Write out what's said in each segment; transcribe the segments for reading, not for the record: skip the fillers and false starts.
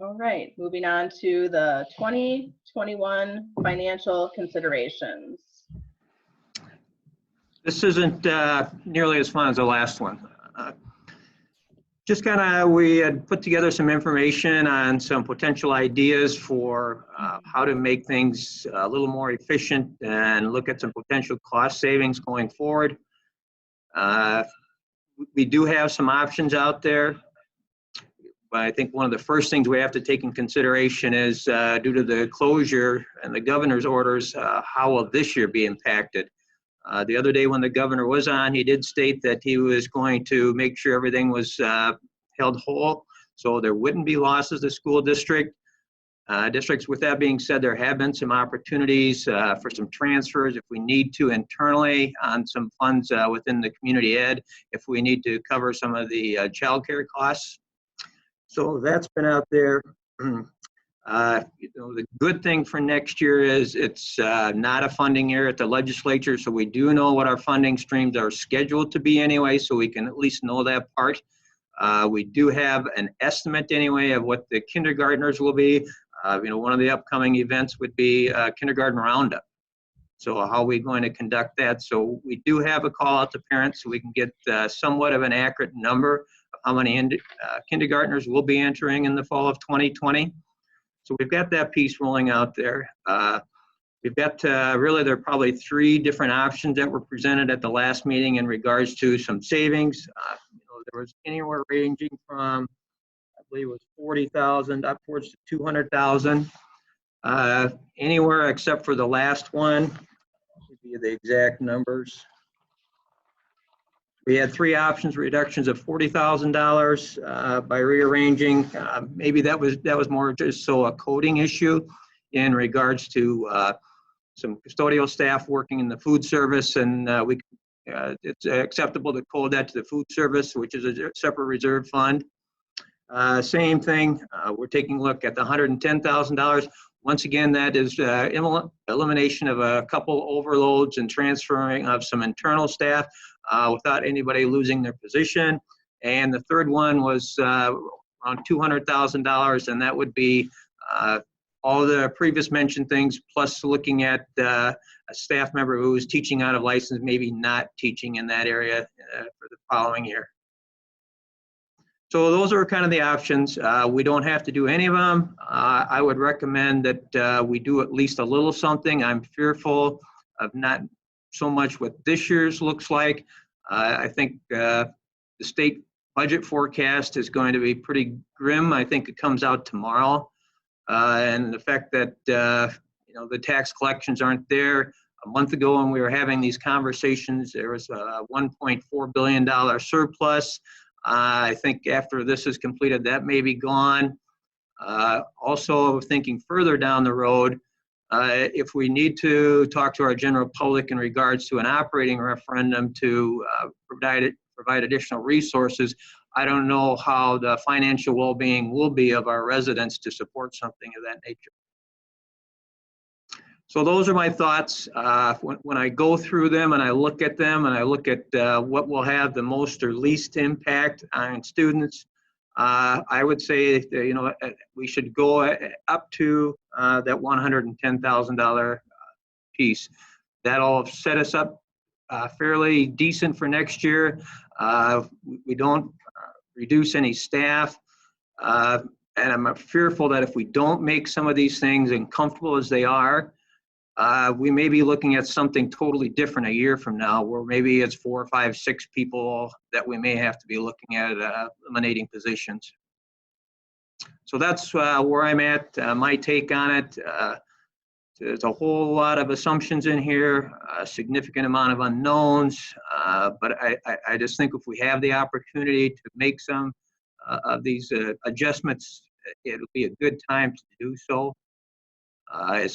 All right, moving on to the 2021 financial considerations. This isn't nearly as fun as the last one. Just kind of, we had put together some information on some potential ideas for how to make things a little more efficient and look at some potential cost savings going forward. We do have some options out there. But I think one of the first things we have to take in consideration is due to the closure and the governor's orders, how will this year be impacted? The other day when the governor was on, he did state that he was going to make sure everything was held whole, so there wouldn't be losses to school districts. With that being said, there have been some opportunities for some transfers if we need to internally on some funds within the community ed, if we need to cover some of the child care costs. So that's been out there. The good thing for next year is it's not a funding year at the legislature, so we do know what our funding streams are scheduled to be anyway, so we can at least know that part. We do have an estimate anyway of what the kindergartners will be. One of the upcoming events would be kindergarten roundup. So how are we going to conduct that? So we do have a call out to parents so we can get somewhat of an accurate number of how many kindergartners will be entering in the fall of 2020. So we've got that piece rolling out there. We've got really, there are probably 3 different options that were presented at the last meeting in regards to some savings. There was anywhere ranging from, I believe it was 40,000 upwards to 200,000. Anywhere except for the last one. I'll give you the exact numbers. We had 3 options, reductions of $40,000 by rearranging. Maybe that was more just so a coding issue in regards to some custodial staff working in the food service, and it's acceptable to code that to the food service, which is a separate reserve fund. Same thing, we're taking a look at the $110,000. Once again, that is elimination of a couple overloads and transferring of some internal staff without anybody losing their position. And the third one was around $200,000, and that would be all the previous mentioned things, plus looking at a staff member who is teaching out of license, maybe not teaching in that area for the following year. So those are kind of the options. We don't have to do any of them. I would recommend that we do at least a little something. I'm fearful of not so much what this year's looks like. I think the state budget forecast is going to be pretty grim. I think it comes out tomorrow. And the fact that the tax collections aren't there. A month ago when we were having these conversations, there was a $1.4 billion surplus. I think after this is completed, that may be gone. Also thinking further down the road, if we need to talk to our general public in regards to an operating referendum to provide additional resources, I don't know how the financial well-being will be of our residents to support something of that nature. So those are my thoughts. When I go through them and I look at them and I look at what will have the most or least impact on students, I would say that, we should go up to that $110,000 piece. That'll set us up fairly decent for next year. We don't reduce any staff. And I'm fearful that if we don't make some of these things and comfortable as they are, we may be looking at something totally different a year from now, where maybe it's 4, 5, 6 people that we may have to be looking at eliminating positions. So that's where I'm at, my take on it. There's a whole lot of assumptions in here, a significant amount of unknowns, but I just think if we have the opportunity to make some of these adjustments, it'll be a good time to do so.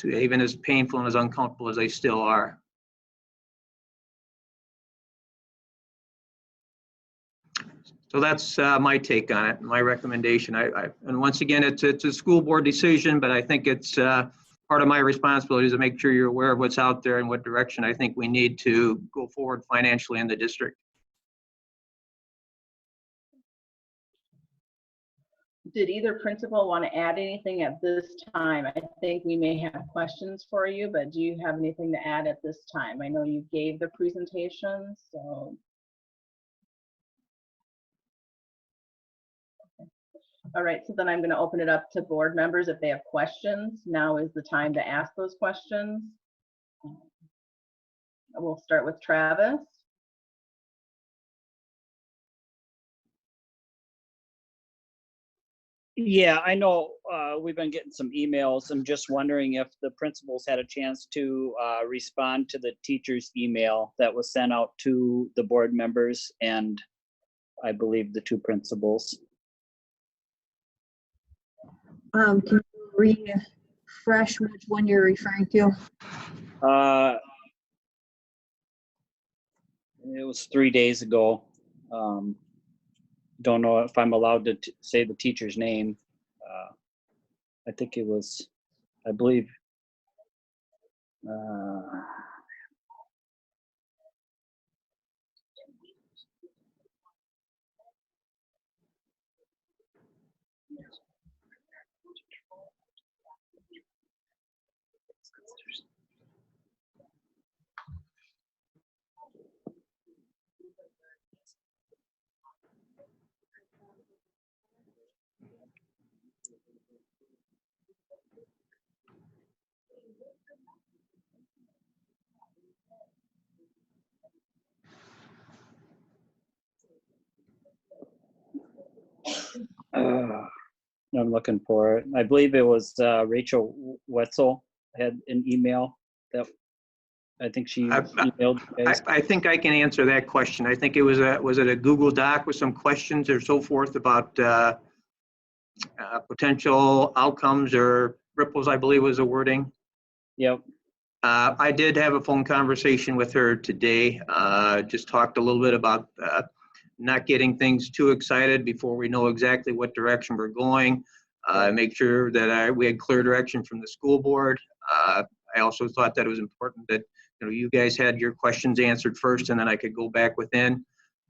Even as painful and as uncomfortable as they still are. So that's my take on it, my recommendation. And once again, it's a school board decision, but I think it's part of my responsibility to make sure you're aware of what's out there and what direction I think we need to go forward financially in the district. Did either principal want to add anything at this time? I think we may have questions for you, but do you have anything to add at this time? I know you gave the presentation, so. All right, so then I'm going to open it up to board members if they have questions. Now is the time to ask those questions. We'll start with Travis. Yeah, I know we've been getting some emails. I'm just wondering if the principals had a chance to respond to the teacher's email that was sent out to the board members and I believe the two principals. Can you refresh which one you're referring to? It was 3 days ago. Don't know if I'm allowed to say the teacher's name. I think it was, I believe, I'm looking for it. I believe it was Rachel Wetzel had an email that I think she emailed you guys. I think I can answer that question. I think it was it a Google Doc with some questions or so forth about potential outcomes or ripples, I believe was the wording. Yep. I did have a phone conversation with her today. Just talked a little bit about not getting things too excited before we know exactly what direction we're going. Make sure that we had clear direction from the school board. I also thought that it was important that you guys had your questions answered first, and then I could go back within.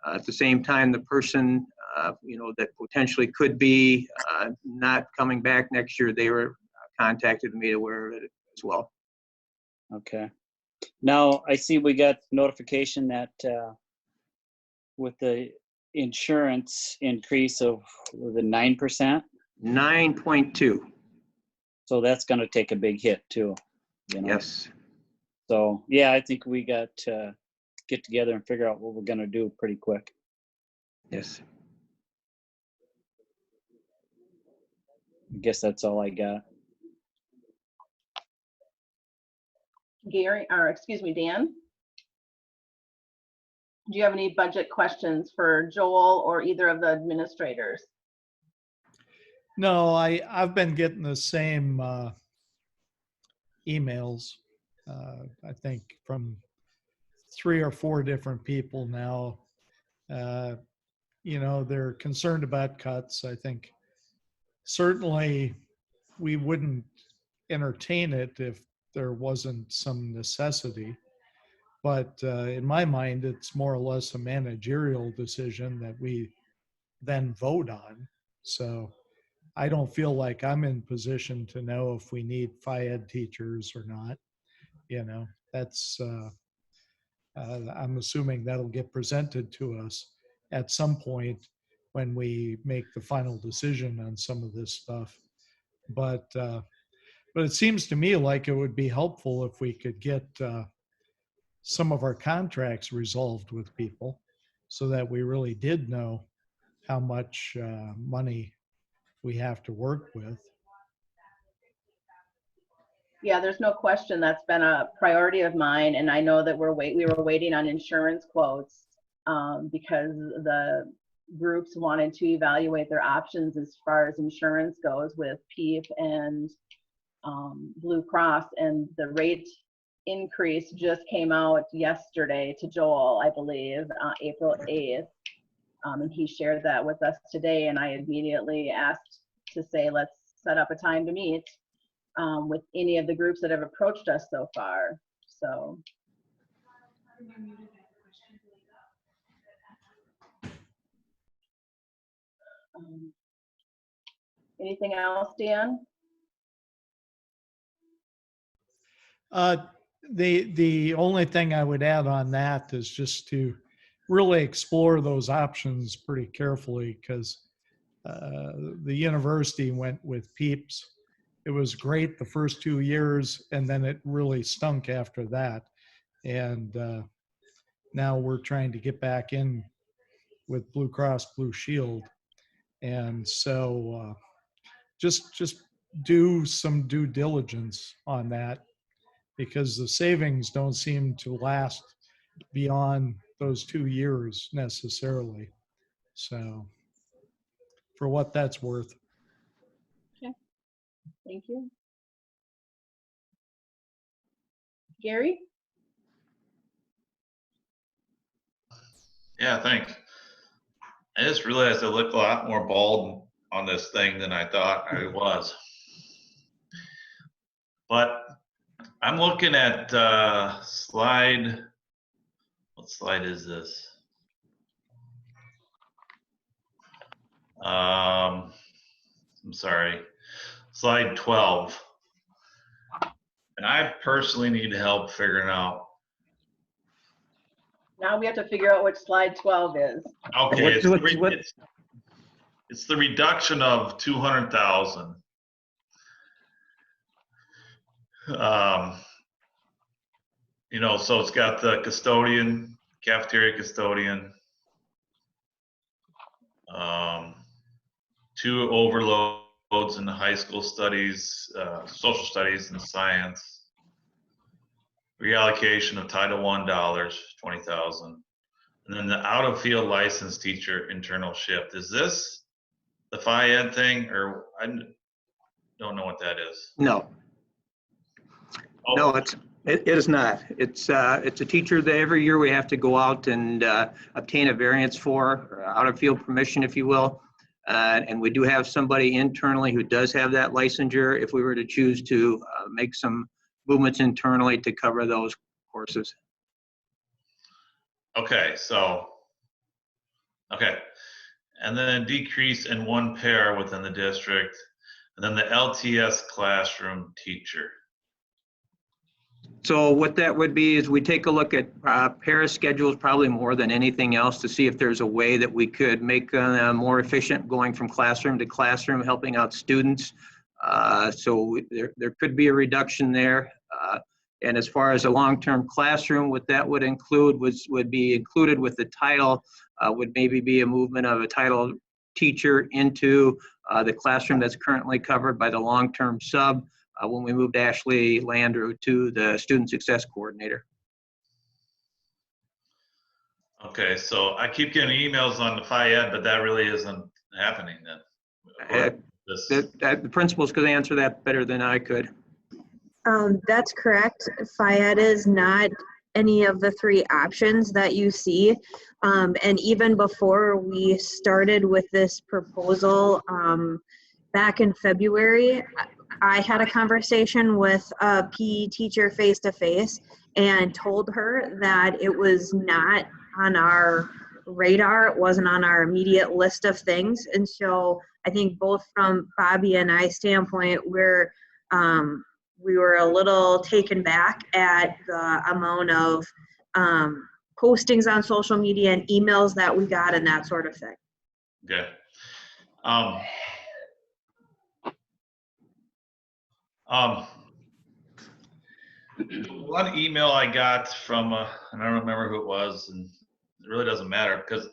At the same time, the person that potentially could be not coming back next year, they were contacted me aware of it as well. Okay. Now I see we got notification that with the insurance increase of the 9%. 9.2. So that's going to take a big hit too. Yes. So yeah, I think we got to get together and figure out what we're going to do pretty quick. Yes. I guess that's all I got. Gary, or excuse me, Dan. Do you have any budget questions for Joel or either of the administrators? No, I've been getting the same emails, I think from 3 or 4 different people now. They're concerned about cuts. I think certainly we wouldn't entertain it if there wasn't some necessity. But in my mind, it's more or less a managerial decision that we then vote on. So I don't feel like I'm in position to know if we need Phi-Ed teachers or not. That's, I'm assuming that'll get presented to us at some point when we make the final decision on some of this stuff. But it seems to me like it would be helpful if we could get some of our contracts resolved with people so that we really did know how much money we have to work with. Yeah, there's no question that's been a priority of mine, and I know that we were waiting on insurance quotes because the groups wanted to evaluate their options as far as insurance goes with PEEP and Blue Cross, and the rate increase just came out yesterday to Joel, I believe, April 8th, and he shared that with us today, and I immediately asked to say, let's set up a time to meet with any of the groups that have approached us so far. So. Anything else, Dan? The only thing I would add on that is just to really explore those options pretty carefully, because the university went with PEEPS. It was great the first 2 years, and then it really stunk after that. And now we're trying to get back in with Blue Cross Blue Shield. And so just do some due diligence on that, because the savings don't seem to last beyond those 2 years necessarily. So for what that's worth. Thank you. Gary? Yeah, thanks. I just realized I look a lot more bald on this thing than I thought I was. But I'm looking at slide, what slide is this? I'm sorry, slide 12. And I personally need help figuring out. Now we have to figure out which slide 12 is. Okay, What- it's the reduction of 200,000. You know, so it's got the custodian, cafeteria custodian, 2 overloads in the high school studies, social studies and science, reallocation of Title I dollars, 20,000, and then the out of field licensed teacher internal shift. Is this the Phi-Ed thing, or I don't know what that is? No, Oh, no, it is not. It's a teacher that every year we have to go out and obtain a variance for, or out of field permission, if you will. And we do have somebody internally who does have that licensure if we were to choose to make some movements internally to cover those courses. okay, so, okay. And then decrease in 1 pair within the district, and then the LTS classroom teacher. So what that would be is we take a look at para schedules probably more than anything else to see if there's a way that we could make them more efficient going from classroom to classroom, helping out students. So there could be a reduction there. And as far as a long-term classroom, what that would include would be included with the title, would maybe be a movement of a title teacher into the classroom that's currently covered by the long-term sub when we moved Ashley Landrew to the student success coordinator. Okay, so I keep getting emails on the Phi-Ed, but that really isn't happening then. The principals could answer that better than I could. That's correct. Phi-Ed is not any of the 3 options that you see. And even before we started with this proposal back in February, I had a conversation with a PE teacher face-to-face and told her that it was not on our radar. It wasn't on our immediate list of things. And so I think both from Bobby and I standpoint, we were a little taken back at the amount of postings on social media and emails that we got and that sort of thing. Okay. One email I got from, and I don't remember who it was, and it really doesn't matter because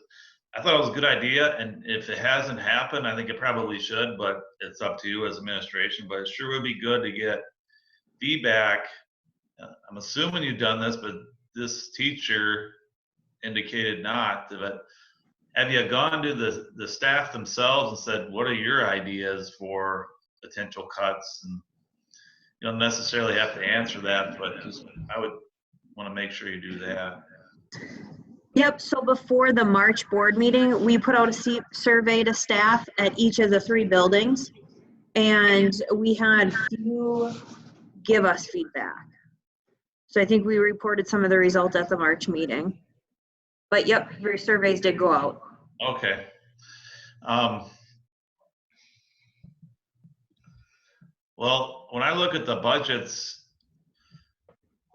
I thought it was a good idea. And if it hasn't happened, I think it probably should, but it's up to you as administration. But it sure would be good to get feedback. I'm assuming you've done this, but this teacher indicated not. But have you gone to the staff themselves and said, what are your ideas for potential cuts? And you don't necessarily have to answer that, but just I would want to make sure you do that. Yep, so before the March board meeting, we put out a survey to staff at each of the 3 buildings, and we had few give us feedback. So I think we reported some of the results at the March meeting. But yep, your surveys did go out. Okay. Well, when I look at the budgets,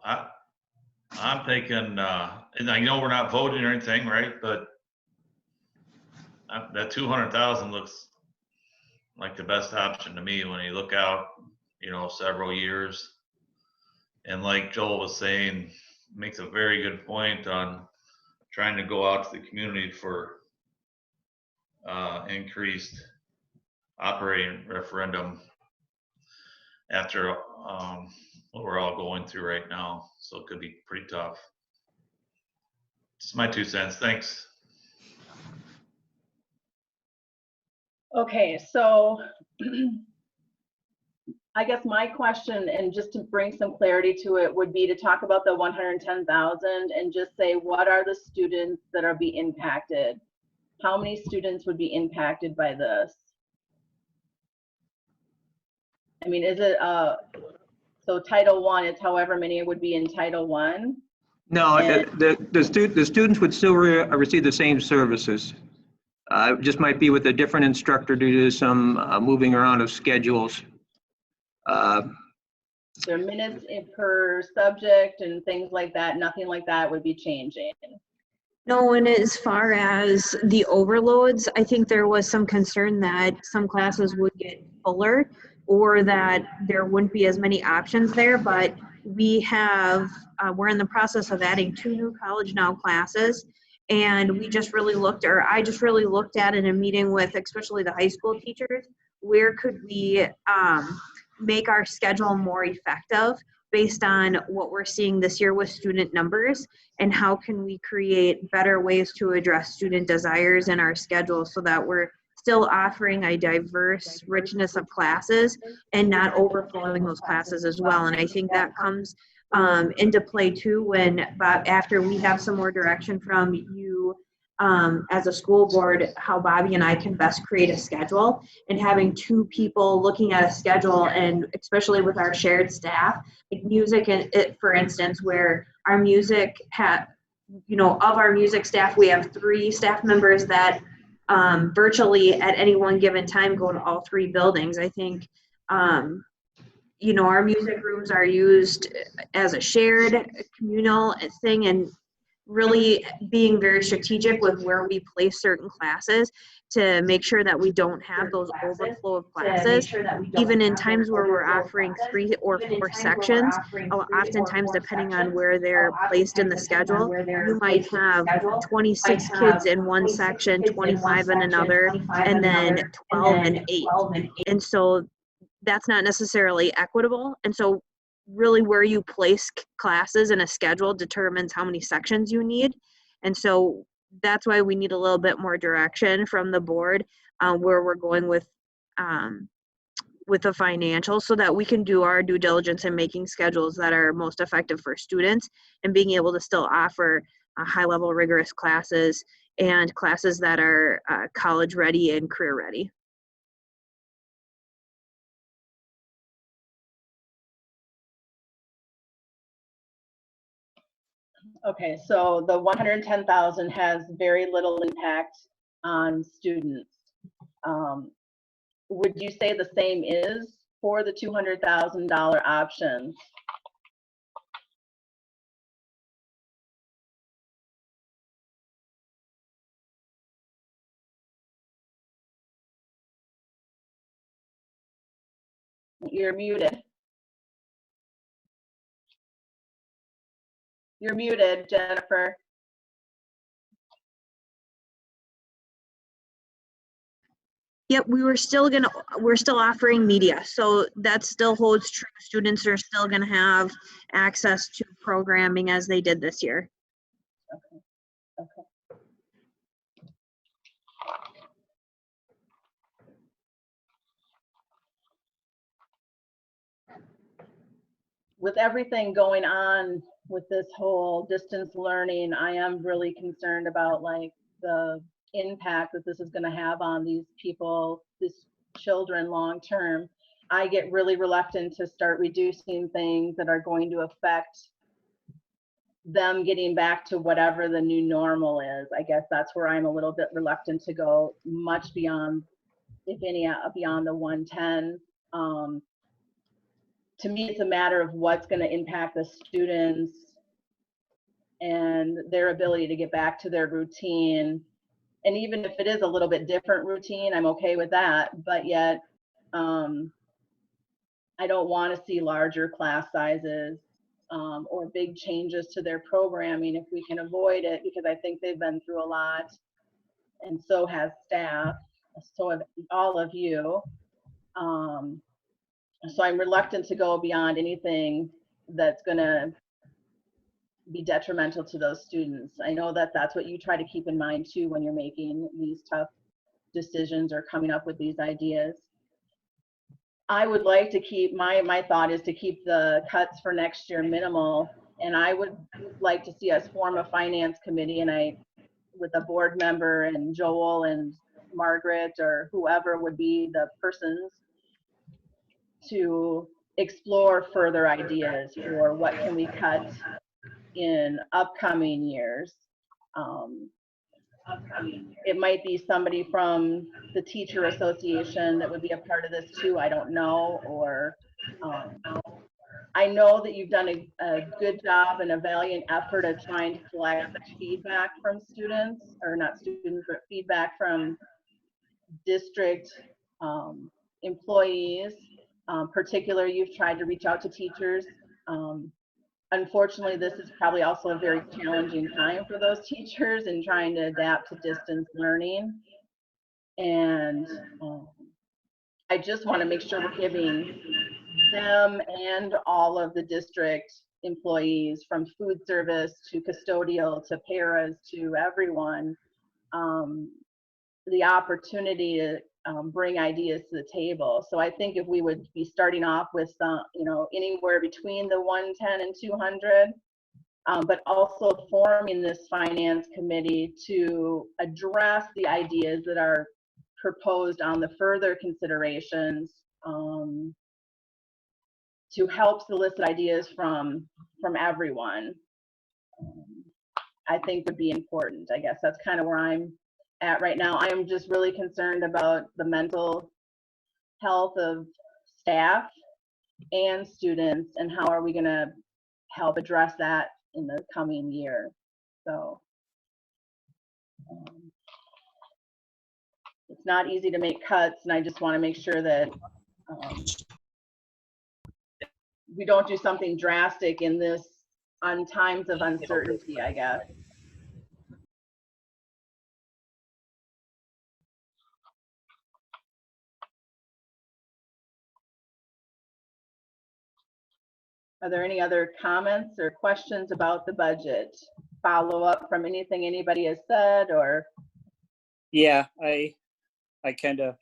I'm thinking, and I know we're not voting or anything, right? But that 200,000 looks like the best option to me when you look out, several years. And like Joel was saying, makes a very good point on trying to go out to the community for increased operating referendum after what we're all going through right now. So it could be pretty tough. Just my 2 cents. Thanks. Okay, so I guess my question, and just to bring some clarity to it, would be to talk about the 110,000 and just say, what are the students that are being impacted? How many students would be impacted by this? I mean, is it, so Title I, it's however many would be in Title I? No, And- the students would still receive the same services. It just might be with a different instructor due to some moving around of schedules. Their minutes per subject and things like that, nothing like that would be changing. No, and as far as the overloads, I think there was some concern that some classes would get fuller or that there wouldn't be as many options there, but we have, we're in the process of adding 2 new College Now classes. And we just really looked, or I just really looked at in a meeting with especially the high school teachers, where could we make our schedule more effective based on what we're seeing this year with student numbers, and how can we create better ways to address student desires in our schedule so that we're still offering a diverse richness of classes and not overflowing those classes as well. And I think that comes into play too when after we have some more direction from you as a school board, how Bobby and I can best create a schedule, and having 2 people looking at a schedule, and especially with our shared staff, like music and it, for instance, where our music of our music staff, we have 3 staff members that virtually at any one given time go to all 3 buildings. I think our music rooms are used as a shared communal thing, and really being very strategic with where we place certain classes to make sure that we don't have those overflow of classes. Even in times where we're offering 3 or 4 sections, oftentimes depending on where they're placed in the schedule, you might have 26 kids in one section, 25 in another, and then 12 and 8. And so that's not necessarily equitable. And so really where you place classes in a schedule determines how many sections you need. And so that's why we need a little bit more direction from the board where we're going with the financials, so that we can do our due diligence in making schedules that are most effective for students and being able to still offer high level rigorous classes and classes that are college ready and career ready. Okay, so the 110,000 has very little impact on students. Would you say the same is for the $200,000 options? You're muted. You're muted, Jennifer. Yep, we're still offering media, so that still holds true. Students are still gonna have access to programming as they did this year. Okay. With everything going on with this whole distance learning, I am really concerned about like the impact that this is going to have on these people, these children long term. I get really reluctant to start reducing things that are going to affect them getting back to whatever the new normal is. I guess that's where I'm a little bit reluctant to go much beyond, if any, beyond the 110. to me, it's a matter of what's going to impact the students and their ability to get back to their routine. And even if it is a little bit different routine, I'm okay with that. But yet, I don't want to see larger class sizes or big changes to their programming if we can avoid it, because I think they've been through a lot, and so has staff, so have all of you. So I'm reluctant to go beyond anything that's going to be detrimental to those students. I know that that's what you try to keep in mind too when you're making these tough decisions or coming up with these ideas. I would like to keep, my thought is to keep the cuts for next year minimal, and I would like to see us form a finance committee, and with a board member and Joel and Margaret or whoever would be the persons to explore further ideas for what can we cut in upcoming years. It might be somebody from the teacher association that would be a part of this too, I don't know. Or I know that you've done a good job and a valiant effort of trying to collect feedback from students, or not students, but feedback from district employees. Particularly, you've tried to reach out to teachers. Unfortunately, this is probably also a very challenging time for those teachers in trying to adapt to distance learning. And I just want to make sure we're giving them and all of the district employees, from food service to custodial to paras to everyone, the opportunity to bring ideas to the table. So I think if we would be starting off with some, anywhere between the 110 and 200, but also forming this finance committee to address the ideas that are proposed on the further considerations, to help solicit ideas from everyone, I think would be important. I guess that's kind of where I'm at right now. I am just really concerned about the mental health of staff and students, and how are we going to help address that in the coming year. So it's not easy to make cuts, and I just want to make sure that we don't do something drastic in this on times of uncertainty, I guess. Are there any other comments or questions about the budget? Follow up from anything anybody has said, or? Yeah, I kind of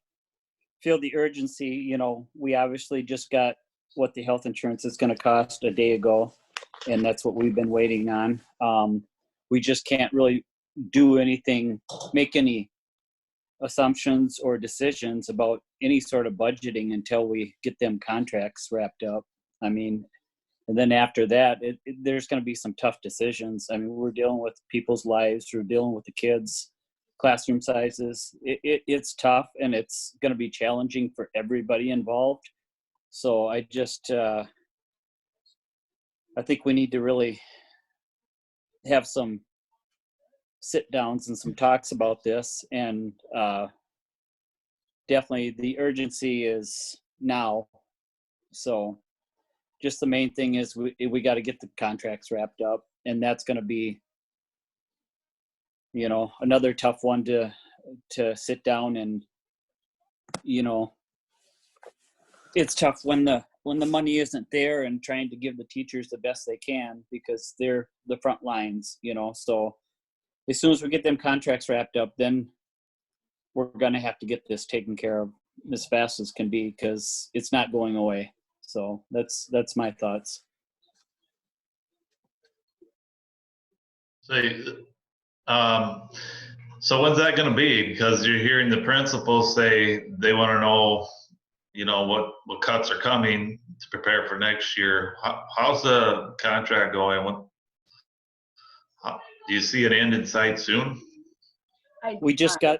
feel the urgency. We obviously just got what the health insurance is going to cost a day ago, and that's what we've been waiting on. We just can't really do anything, make any assumptions or decisions about any sort of budgeting until we get them contracts wrapped up. I mean, and then after that, there's going to be some tough decisions. I mean, we're dealing with people's lives. We're dealing with the kids, classroom sizes. It's tough, and it's going to be challenging for everybody involved. So I just, I think we need to really have some sit downs and some talks about this. And definitely the urgency is now. So just the main thing is we got to get the contracts wrapped up, and that's going to be, another tough one to sit down and, it's tough when the money isn't there, and trying to give the teachers the best they can, because they're the front lines, so as soon as we get them contracts wrapped up, then we're going to have to get this taken care of as fast as can be, because it's not going away. So that's my thoughts. So when's that going to be? Because you're hearing the principals say they want to know, what cuts are coming to prepare for next year. How's the contract going? Do you see an end in sight soon? We just got,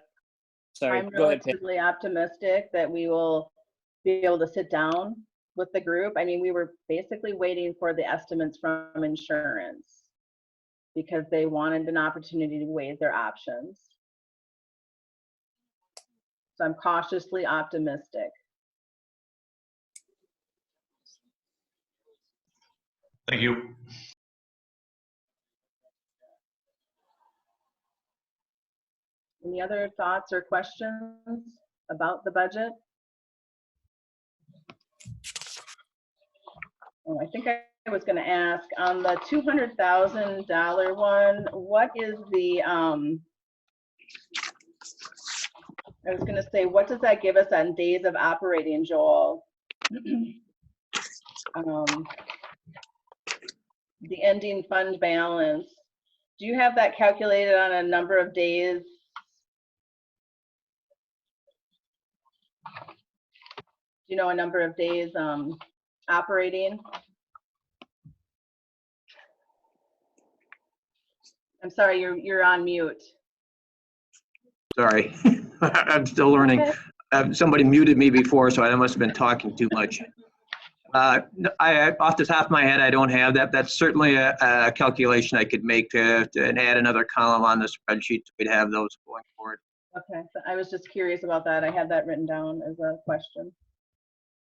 sorry, I'm go ahead, Pam. relatively optimistic that we will be able to sit down with the group. I mean, we were basically waiting for the estimates from insurance because they wanted an opportunity to weigh their options. So I'm cautiously optimistic. Thank you. Any other thoughts or questions about the budget? Oh, I think I was going to ask on the $200,000 one, what is the, I was going to say, what does that give us on days of operating, Joel? The ending fund balance. Do you have that calculated on a number of days? Do you know a number of days operating? I'm sorry, you're on mute. Sorry, I'm still learning. Okay. Somebody muted me before, so I must have been talking too much. Off the top of my head, I don't have that. That's certainly a calculation I could make to and add another column on the spreadsheet. So we'd have those going forward. Okay, so I was just curious about that. I had that written down as a question.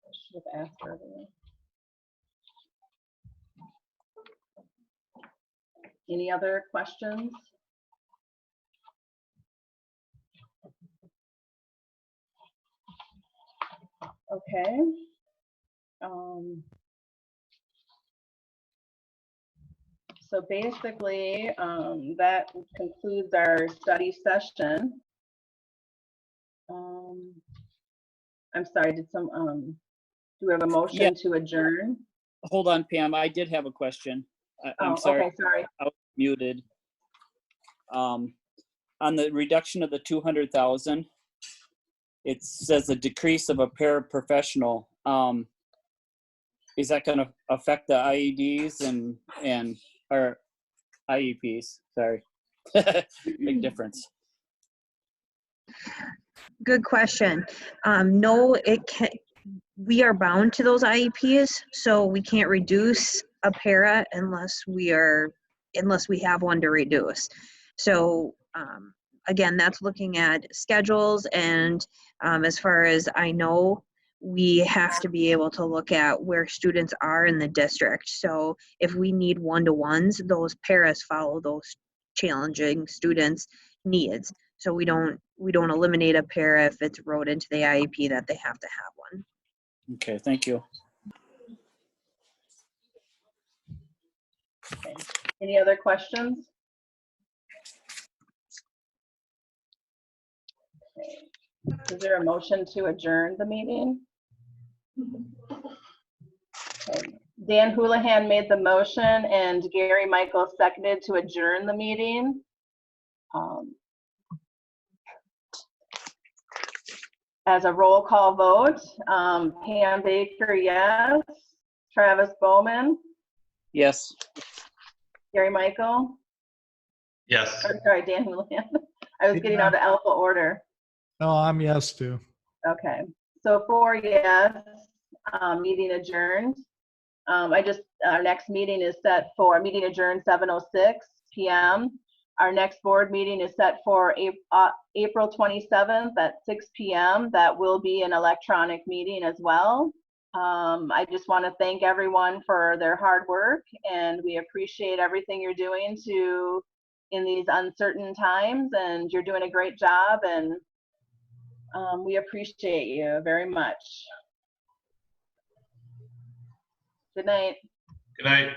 I should have asked earlier. Any other questions? Okay. So basically, that concludes our study session. I'm sorry, do we have a motion to adjourn? Hold on, Pam. I did have a question. I'm sorry. Okay, sorry. I was muted. On the reduction of the 200,000, it says a decrease of a paraprofessional. Is that going to affect the IEDs and or IEPs? Sorry, big difference. Good question. No, it can. We are bound to those IEPs, so we can't reduce a para unless we have one to reduce. So again, that's looking at schedules, and as far as I know, we have to be able to look at where students are in the district. So if we need one-to-ones, those paras follow those challenging students' needs. So we don't eliminate a para if it's wrote into the IEP that they have to have one. Okay, thank you. Okay. Any other questions? Okay. Is there a motion to adjourn the meeting? Okay. Dan Houlihan made the motion and Gary Michael seconded to adjourn the meeting. As a roll call vote, Pam Baker, yes. Travis Bowman, Yes. Gary Michael, Yes. or sorry, Dan Houlihan. I was getting out of alpha order. No, I'm yes too. Okay, so 4 yes, meeting adjourned. Our next meeting is set for, meeting adjourned 7:06 p.m. Our next board meeting is set for April 27th at 6 p.m. That will be an electronic meeting as well. I just want to thank everyone for their hard work, and we appreciate everything you're doing in these uncertain times, and you're doing a great job, and we appreciate you very much. Good night. Good night.